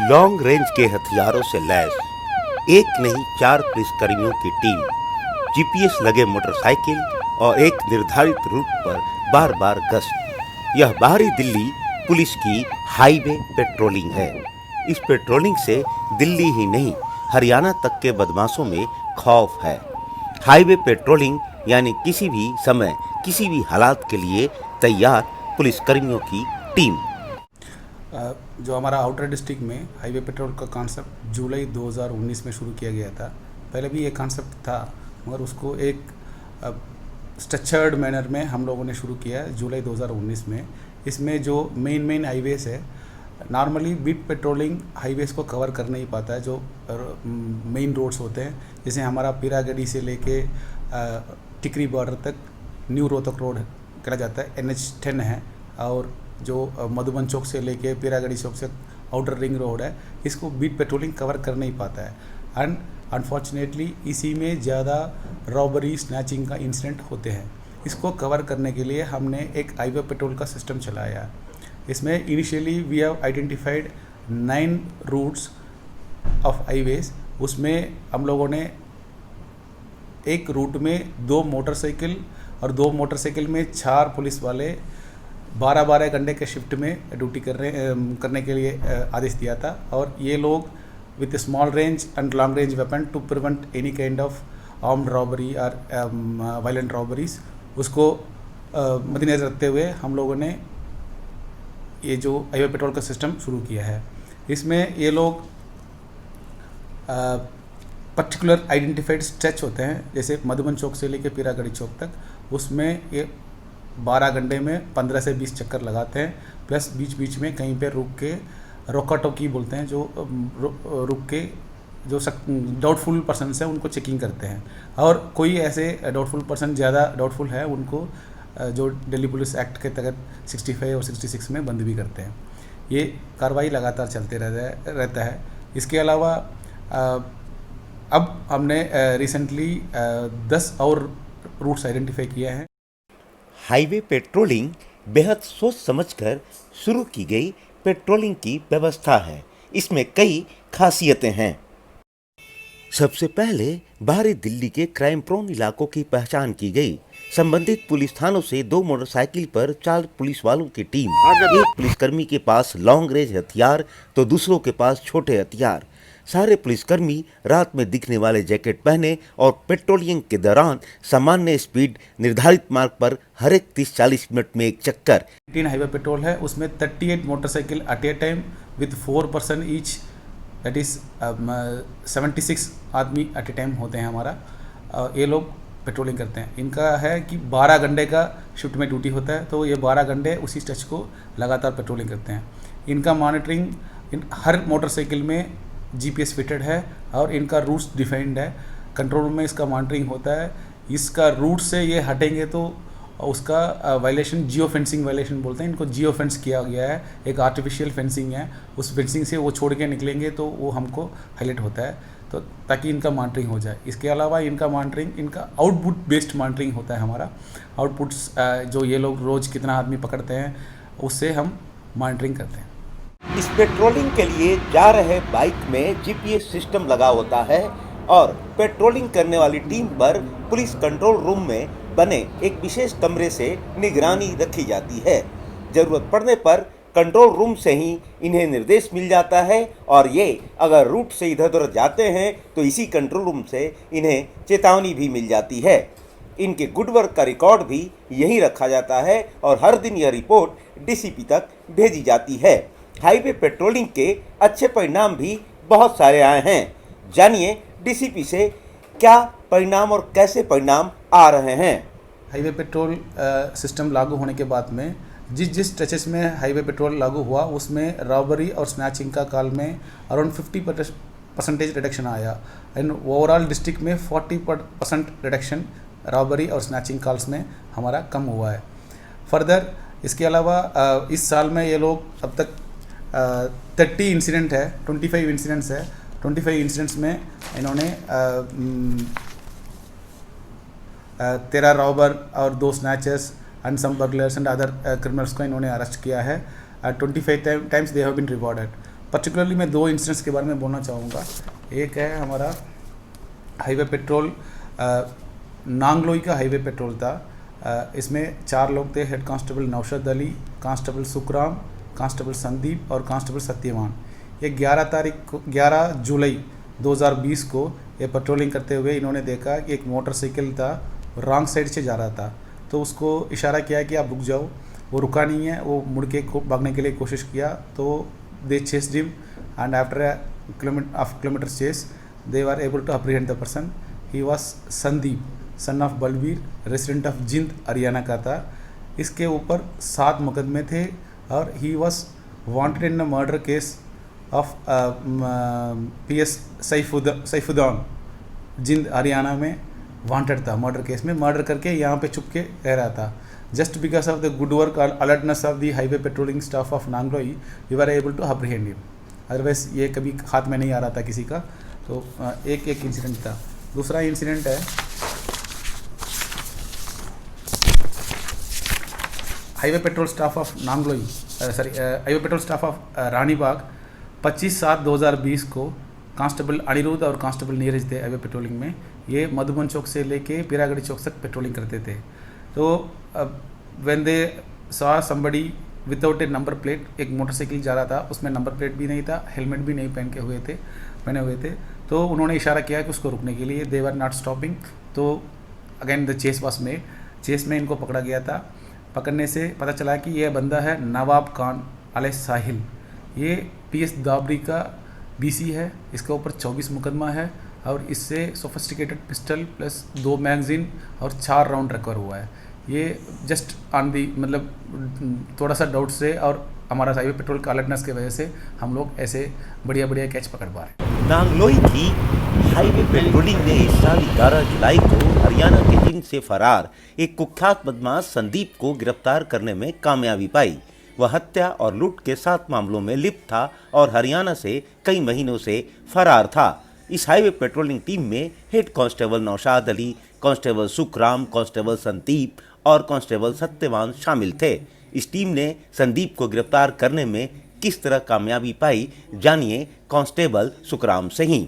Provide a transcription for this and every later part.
Long range के हथियारों से लैस एक नहीं 4 पुलिसकर्मियों की टीम, जीपीएस लगे मोटरसाइकिल और एक निर्धारित रूट पर बार बार गश्त। यह बाहरी दिल्ली पुलिस की हाईवे पेट्रोलिंग है। इस पेट्रोलिंग से दिल्ली ही नहीं हरियाणा तक के बदमाशों में खौफ है। हाईवे पेट्रोलिंग यानी किसी भी समय किसी भी हालात के लिए तैयार पुलिसकर्मियों की टीम। जो हमारा आउटर डिस्ट्रिक्ट में हाईवे पेट्रोल का कॉन्सेप्ट जुलाई 2019 में शुरू किया गया था। पहले भी ये कॉन्सेप्ट था, मगर उसको एक स्ट्रक्चर्ड मैनर में हम लोगों ने शुरू किया जुलाई 2019 में। इसमें जो मेन हाईवेज है, नॉर्मली बीट पेट्रोलिंग हाईवेज को कवर कर नहीं पाता है। जो मेन रोड्स होते हैं, जैसे हमारा पीरागढ़ी से लेके टिकरी बॉर्डर तक न्यू रोहतक रोड कहा जाता है, NH10 है, और जो मधुबन चौक से लेके पीरागढ़ी चौक से आउटर रिंग रोड है, इसको बीट पेट्रोलिंग कवर कर नहीं पाता है। एंड अनफॉर्चुनेटली इसी में ज़्यादा रॉबरी स्नैचिंग का इंसिडेंट होते हैं। इसको कवर करने के लिए हमने एक हाईवे पेट्रोल का सिस्टम चलाया। इसमें initially we have identified 9 routes of highways. उसमें हम लोगों ने एक रूट में 2 मोटरसाइकिल और 2 मोटरसाइकिल में 4 पुलिस वाले 12-12 घंटे के शिफ्ट में ड्यूटी करने के लिए आदेश दिया था। और ये लोग with small range and long range weapon to prevent any kind of armed robbery और वायलेंट रॉबरीज, उसको मद्देनजर रखते हुए हम लोगों ने ये जो हाईवे पेट्रोल का सिस्टम शुरू किया है। इसमें ये लोग पर्टिकुलर आइडेंटिफाइड स्ट्रेच होते हैं, जैसे मधुबन चौक से लेकर पीरागढ़ी चौक तक, उसमें ये 12 घंटे में 15 से 20 चक्कर लगाते हैं। प्लस बीच बीच में कहीं पे रुक के रोका टोकी बोलते हैं, जो रुक के जो डाउटफुल पर्सन है उनको चेकिंग करते हैं। और कोई ऐसे डाउटफुल पर्सन ज़्यादा डाउटफुल है, उनको जो दिल्ली पुलिस एक्ट के तहत 65 और 66 में बंद भी करते हैं। ये कार्रवाई लगातार चलते रहता है। इसके अलावा अब हमने रिसेंटली 10 और रूट्स आइडेंटिफाई किए हैं। हाईवे पेट्रोलिंग बेहद सोच समझकर शुरू की गई पेट्रोलिंग की व्यवस्था है। इसमें कई खासियतें हैं। सबसे पहले बाहरी दिल्ली के क्राइम प्रोन इलाकों की पहचान की गई। संबंधित पुलिस थानों से 2 मोटरसाइकिल पर 4 पुलिस वालों की टीम, एक पुलिसकर्मी के पास लॉन्ग रेंज हथियार तो दूसरों के पास छोटे हथियार। सारे पुलिसकर्मी रात में दिखने वाले जैकेट पहने और पेट्रोलिंग के दौरान सामान्य स्पीड निर्धारित मार्ग पर हर एक 30-40 मिनट में एक चक्कर। 18 हाईवे पेट्रोल है, उसमें 38 motorcycle at a time with 4 person each, that is 76 आदमी एट ए टाइम होते हैं हमारा। ये लोग पेट्रोलिंग करते हैं। इनका है कि 12 घंटे का शिफ्ट में ड्यूटी होता है, तो ये 12 घंटे उसी स्ट्रेच को लगातार पेट्रोलिंग करते हैं। इनका मॉनिटरिंग हर मोटरसाइकिल में GPS फिटेड है और इनका रूट्स डिफाइंड है। कंट्रोल रूम में इसका मॉनिटरिंग होता है। इसका रूट से ये हटेंगे तो उसका वायलेशन, जियो फेंसिंग वायलेशन बोलते हैं, इनको जियो फेंस किया गया है। एक आर्टिफिशियल फेंसिंग है, उस फेंसिंग से वो छोड़ के निकलेंगे तो वो हमको हाईलाइट होता है, तो ताकि इनका मॉनिटरिंग हो जाए। इसके अलावा इनका मॉनिटरिंग, इनका आउटपुट बेस्ड मॉनिटरिंग होता है हमारा। आउटपुट्स जो ये लोग रोज़ कितना आदमी पकड़ते हैं, उससे हम मॉनिटरिंग करते हैं। इस पेट्रोलिंग के लिए जा रहे बाइक में GPS सिस्टम लगा होता है और पेट्रोलिंग करने वाली टीम पर पुलिस कंट्रोल रूम में बने एक विशेष कमरे से निगरानी रखी जाती है। जरूरत पड़ने पर कंट्रोल रूम से ही इन्हें निर्देश मिल जाता है और ये अगर रूट से इधर उधर जाते हैं तो इसी कंट्रोल रूम से इन्हें चेतावनी भी मिल जाती है। इनके गुड वर्क का रिकॉर्ड भी यहीं रखा जाता है और हर दिन यह रिपोर्ट DCP तक भेजी जाती है। हाईवे पेट्रोलिंग के अच्छे परिणाम भी बहुत सारे आए हैं। जानिए DCP से क्या परिणाम और कैसे परिणाम आ रहे हैं। हाईवे पेट्रोल सिस्टम लागू होने के बाद में जिस स्ट्रेचेस में हाईवे पेट्रोल लागू हुआ, उसमें रॉबरी और स्नैचिंग का काल में अराउंड 50% रिडक्शन आया। एंड ओवरऑल डिस्ट्रिक्ट में 40% रिडक्शन रॉबरी और स्नैचिंग कॉल्स में हमारा कम हुआ है। फर्दर इसके अलावा इस साल में ये लोग अब तक 30 इंसिडेंट है, 25 इंसिडेंट्स है। 25 इंसिडेंट्स में इन्होंने 13 रॉबर और 2 snatchers and some burglars and other criminals को इन्होंने अरेस्ट किया है। 25 times they have been rewarded. Particularly मैं 2 इंसिडेंट्स के बारे में बोलना चाहूँगा। एक है हमारा हाईवे पेट्रोल, नांगलोई का हाईवे पेट्रोल था। इसमें 4 लोग थे, head constable Naushad Ali, constable Sukhram, constable Sandeep और कांस्टेबल सत्यवान। ये 11 जुलाई 2020 को ये पेट्रोलिंग करते हुए इन्होंने देखा कि एक मोटरसाइकिल था, रॉन्ग साइड से जा रहा था, तो उसको इशारा किया कि आप रुक जाओ। वो रुका नहीं है, वो मुड़ के भागने के लिए कोशिश किया, तो they chased him and after a kilometre chase they were able to apprehend the person. He was Sandeep, son of Balbir, resident of Jind, Haryana का था। इसके ऊपर 7 मुकदमे थे और he was wanted in a murder case of PS Saifuddin, जिंद हरियाणा में वांटेड था murder case में। मर्डर करके यहाँ पे छुप के रह रहा था। Just because of the good work alertness of the highway patrolling staff of Nangloi we were able to apprehend him. Otherwise ये कभी हाथ में नहीं आ रहा था किसी का। तो एक इंसिडेंट था। दूसरा इंसिडेंट है highway petrol staff of Nangloi, highway petrol staff of Ranibagh 25/7/2020 को कांस्टेबल अनिरुद्ध और कांस्टेबल नीरज थे हाईवे पेट्रोलिंग में। ये मधुबन चौक से लेके पीरागढ़ी चौक तक पेट्रोलिंग करते थे। तो when they saw somebody without A number plate, एक मोटरसाइकिल जा रहा था, उसमें नंबर प्लेट भी नहीं था, हेलमेट भी नहीं पहने हुए थे, तो उन्होंने इशारा किया कि उसको रुकने के लिए। They were not stopping. तो again the chase was made. Chase में इनको पकड़ा गया था। पकड़ने से पता चला कि यह बंदा है नवाब खान अले साहिल। ये PS दाबरी का BC है। इसके ऊपर 24 मुकदमा है और इससे सोफिस्टिकेटेड पिस्टल प्लस 2 मैगजीन और 4 राउंड रिकवर हुआ है। ये जस्ट ऑन दी मतलब थोड़ा सा डाउट से और हमारा हाईवे पेट्रोल का अलर्टनेस की वजह से हम लोग ऐसे बढ़िया कैच पकड़ पा रहे हैं। नांगलोई की हाईवे पेट्रोलिंग ने इस साल 11 जुलाई को हरियाणा के जिंद से फरार एक कुख्यात बदमाश संदीप को गिरफ्तार करने में कामयाबी पाई। वह हत्या और लूट के 7 मामलों में लिप्त था और हरियाणा से कई महीनों से फरार था। इस हाईवे पेट्रोलिंग टीम में head constable Naushad Ali, constable Sukhram, constable Sandeep और कांस्टेबल सत्यवान शामिल थे। इस टीम ने संदीप को गिरफ्तार करने में किस तरह कामयाबी पाई, जानिए कांस्टेबल सुखराम से ही।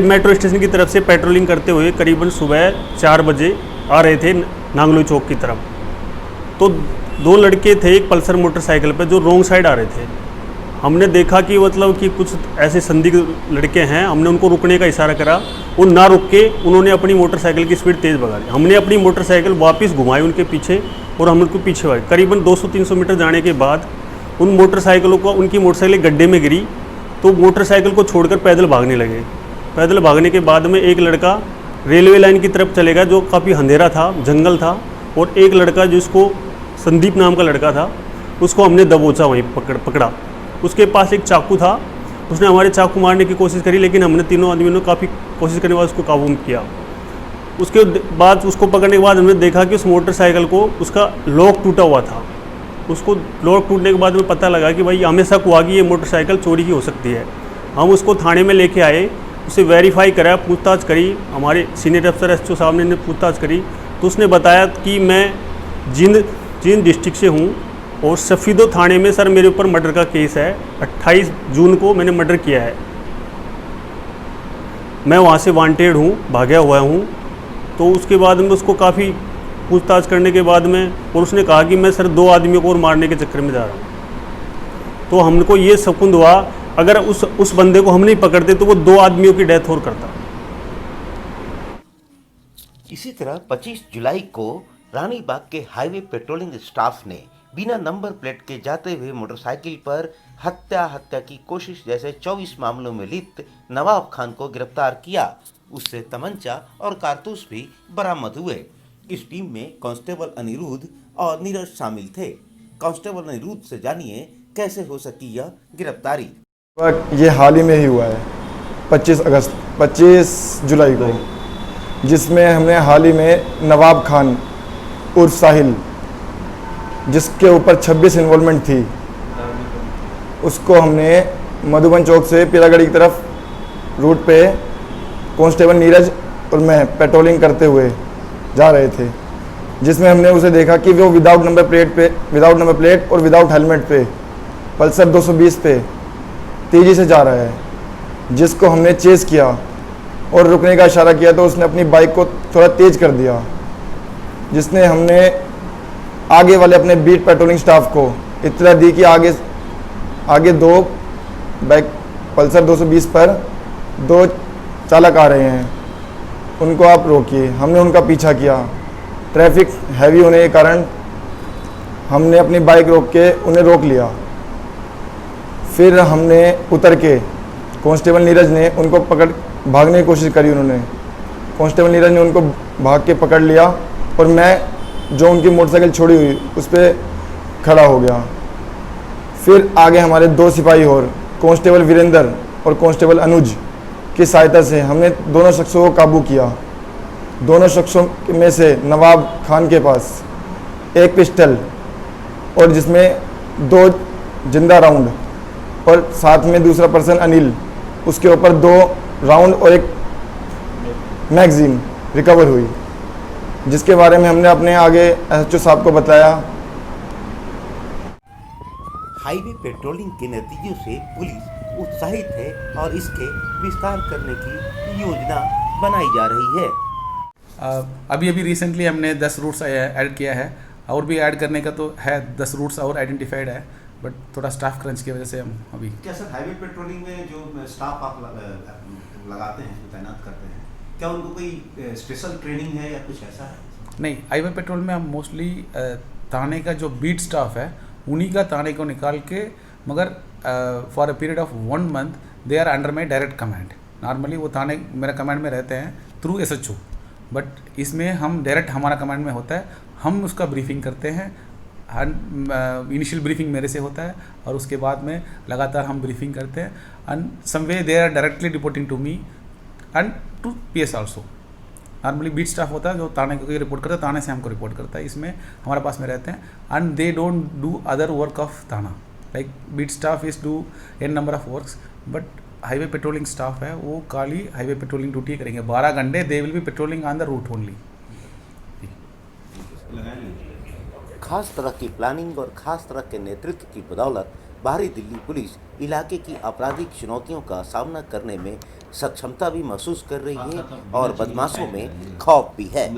मेट्रो स्टेशन की तरफ से पेट्रोलिंग करते हुए करीबन सुबह 4 बजे आ रहे थे नांगलोई चौक की तरफ। तो 2 लड़के थे एक पल्सर मोटरसाइकिल पर जो रोंग साइड आ रहे थे। हमने देखा कि मतलब कि कुछ ऐसे संदिग्ध लड़के हैं। हमने उनको रुकने का इशारा करा, वो ना रुक के उन्होंने अपनी मोटरसाइकिल की स्पीड तेज़ भगा दी। हमने अपनी मोटरसाइकिल वापस घुमाई उनके पीछे और हम उनको पीछे भागे। करीबन 200-300 मीटर जाने के बाद उन मोटरसाइकिलों को उनकी मोटरसाइकिल गड्ढे में गिरी, तो मोटरसाइकिल को छोड़कर पैदल भागने लगे। पैदल भागने के बाद में एक लड़का रेलवे लाइन की तरफ चलेगा जो काफ़ी अंधेरा था, जंगल था, और एक लड़का जिसको संदीप नाम का लड़का था उसको हमने दबोचा, वहीं पकड़ा। उसके पास एक चाकू था, उसने हमारे चाकू मारने की कोशिश करी, लेकिन हमने तीनों आदमियों ने काफ़ी कोशिश करने के बाद उसको काबू किया। उसके बाद उसको पकड़ने के बाद हमने देखा कि उस मोटरसाइकिल को उसका लॉक टूटा हुआ था। उसको लॉक टूटने के बाद में पता लगा कि भाई हमें शक हुआ कि ये मोटरसाइकिल चोरी की हो सकती है। हम उसको थाने में लेके आए, उसे वेरीफाई करा, पूछताछ करी। हमारे सीनियर अफसर SHO साहब ने पूछताछ करी तो उसने बताया कि मैं जिंद डिस्ट्रिक्ट से हूँ और सफ़ीदो थाने में सर मेरे ऊपर मर्डर का केस है। 28 जून को मैंने मर्डर किया है। मैं वहाँ से वांटेड हूँ, भागा हुआ हूँ। तो उसके बाद में उसको काफ़ी पूछताछ करने के बाद में और उसने कहा कि मैं सर 2 आदमियों को और मारने के चक्कर में जा रहा हूँ। तो हमको ये शकुन हुआ, अगर उस बंदे को हम नहीं पकड़ते तो वो 2 आदमियों की डेथ और करता। इसी तरह 25 जुलाई को रानीबाग के हाईवे पेट्रोलिंग स्टाफ ने बिना नंबर प्लेट के जाते हुए मोटरसाइकिल पर हत्या की कोशिश जैसे 24 मामलों में लिप्त नवाब खान को गिरफ्तार किया। उससे तमंचा और कारतूस भी बरामद हुए। इस टीम में कांस्टेबल अनिरुद्ध और नीरज शामिल थे। कांस्टेबल अनिरुद्ध से जानिए कैसे हो सकी यह गिरफ्तारी। ये हाल ही में ही हुआ है 25 जुलाई को, जिसमें हमने हाल ही में नवाब खान उर्फ साहिल, जिसके ऊपर 26 इन्वॉल्वमेंट थी, उसको हमने मधुबन चौक से पीरागढ़ी की तरफ रूट पे कांस्टेबल नीरज और मैं पेट्रोलिंग करते हुए जा रहे थे, जिसमें हमने उसे देखा कि वो विदाउट नंबर प्लेट और विदाउट हेलमेट पे पल्सर 220 पे तेज़ी से जा रहा है, जिसको हमने चेस किया और रुकने का इशारा किया तो उसने अपनी बाइक को थोड़ा तेज़ कर दिया, जिसने हमने आगे वाले अपने बीट पेट्रोलिंग स्टाफ को इत्तला दी कि आगे दो बाइक पल्सर 220 पर दो चालक आ रहे हैं, उनको आप रोकिए। हमने उनका पीछा किया। ट्रैफिक हैवी होने के कारण हमने अपनी बाइक रोक के उन्हें रोक लिया। फिर हमने उतर के कांस्टेबल नीरज ने उनको पकड़ भागने की कोशिश करी। उन्होंने कांस्टेबल नीरज ने उनको भाग के पकड़ लिया और मैं जो उनकी मोटरसाइकिल छोड़ी हुई उस पर खड़ा हो गया। फिर आगे हमारे दो सिपाही और कांस्टेबल वीरेंद्र और कांस्टेबल अनुज की सहायता से हमने दोनों शख्सों को काबू किया। दोनों शख्सों में से नवाब खान के पास एक पिस्टल और जिसमें 2 जिंदा राउंड और साथ में दूसरा पर्सन अनिल, उसके ऊपर 2 राउंड और एक मैगजीन रिकवर हुई, जिसके बारे में हमने अपने आगे एसएचओ साहब को बताया। हाईवे पेट्रोलिंग के नतीजों से पुलिस उत्साहित है और इसके विस्तार करने की योजना बनाई जा रही है। अभी रिसेंटली हमने 10 रूट्स ऐड किया है, और भी ऐड करने का तो है, 10 रूट्स और आइडेंटिफाइड है, बट थोड़ा स्टाफ क्रंच की वजह से हम अभी। क्या सर हाईवे पेट्रोलिंग में जो स्टाफ आप लगाते हैं, जो तैनात करते हैं, क्या उनको कोई स्पेशल ट्रेनिंग है या कुछ ऐसा है? नहीं, हाईवे पेट्रोल में हम मोस्टली थाने का जो बीट स्टाफ है उन्हीं का थाने को निकाल के, मगर for a period of 1 month they are under my direct command. Normally वो थाने मेरा कमांड में रहते हैं थ्रू एसएचओ, बट इसमें हम डायरेक्ट हमारा कमांड में होता है, हम उसका ब्रीफिंग करते हैं। इनिशियल ब्रीफिंग मेरे से होता है और उसके बाद में लगातार हम ब्रीफिंग करते हैं, and some way they are directly reporting to me and to PS also. Normally beat staff होता है जो थाने को रिपोर्ट करता है, थाने से हमको रिपोर्ट करता है, इसमें हमारे पास में रहते हैं, and they don't do other work of थाना। Like beat staff is do an number of works, but highway patrolling staff है वो खाली हाईवे पेट्रोलिंग ड्यूटी करेंगे 12 घंटे। They will be patrolling on the route only. खास तरह की planning और खास तरह के नेतृत्व की बदौलत बाहरी दिल्ली पुलिस इलाके की आपराधिक चुनौतियों का सामना करने में सक्षमता भी महसूस कर रही है और बदमाशों में खौफ भी है।